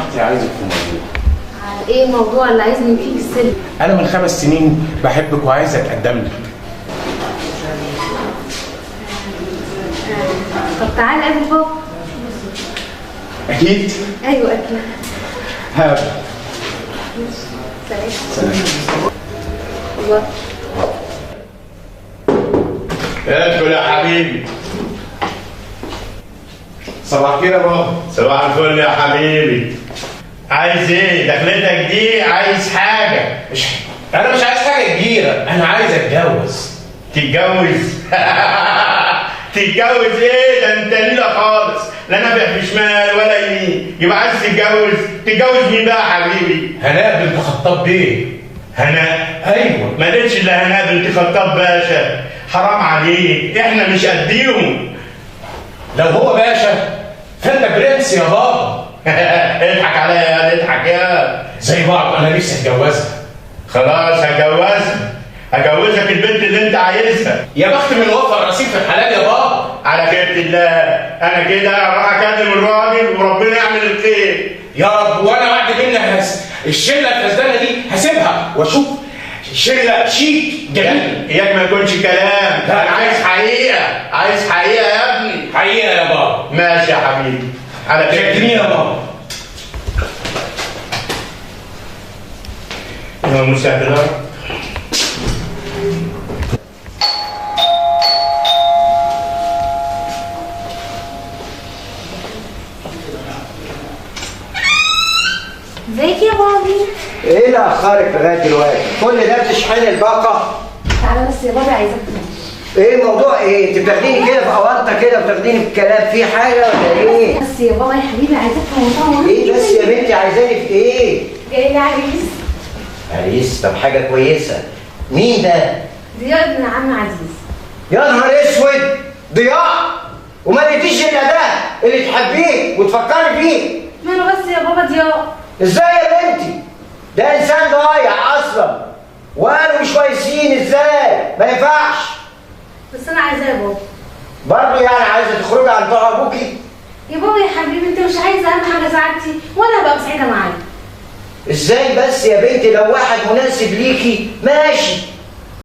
سمحتي عايزك في موضوع. ايه الموضوع اللي عايزني فيه بالسر؟ انا من 5 سنين بحبك وعايز اتقدم لك. طب تعالى قابل بابا. اكيد؟ ايوه اكيد. هاب سلام. سلام. الله. ادخل يا حبيبي. صباح الخير يا بابا. صباح الفل يا حبيبي. عايز ايه؟ دخلتك دي عايز حاجة؟ انا مش عايز حاجه كبيره، انا عايز اتجوز. تتجوز؟ تتجوز ايه؟ ده انت نيلة خالص، لا نابع في شمال ولا يمين، يبقى عايز تتجوز؟ تتجوز مين بقى يا حبيبي؟ هناء بنت خطاب بيه. هناء؟ ايوه. ما لقيتش الا هناء بنت خطاب باشا، حرام عليك، احنا مش قديهم. لو هو باشا فانت برنس يا بابا. اضحك عليا يا اضحك يا زي بعض، انا نفسي اتجوزها. خلاص هجوزك البنت اللي انت عايزها. يا بخت من وفر رصيد في الحلال يا بابا. على خيرة الله، انا كده راح اكلم الراجل وربنا يعمل الخير يا رب. وانا بعد منها الشله الفسدانه دي هسيبها واشوف شله شيك جميل. اياك ما يكونش كلام، لا. انا عايز حقيقه يا ابني. حقيقه يا بابا. ماشي يا حبيبي، على خيرة شكرين يا بابا. يا مسهل. ازيك يا بابي؟ ايه اللي اخرك لغايه دلوقتي؟ كل ده بتشحن الباقه؟ تعالى بس يا بابي، عايزاك تنام. ايه الموضوع ايه؟ انت بتاخديني كده في اوانطه كده وتاخديني في الكلام، في حاجه ولا ايه؟ بس يا بابا يا حبيبي، عايزاك في موضوع مهم. ايه بس يا بنتي عايزاني في ايه؟ جاي لي عريس. عريس؟ طب حاجه كويسه. مين ده؟ ضياء ابن عم عزيز. يا نهار اسود، ضياء؟ وما لقيتيش الا ده اللي تحبيه وتفكري فيه؟ ماله بس يا بابا ضياء؟ ازاي يا بنتي؟ ده انسان ضايع اصلا، واهله مش كويسين، ازاي؟ ما ينفعش. بس انا عايزاه يا بابا. برضه يعني عايزه تخرجي عن طاعه ابوكي؟ يا بابا يا حبيبي، انت مش عايز اهم حاجه سعادتي وانا هبقى سعيده معاك. ازاي بس يا بنتي؟ لو واحد مناسب ليكي ماشي،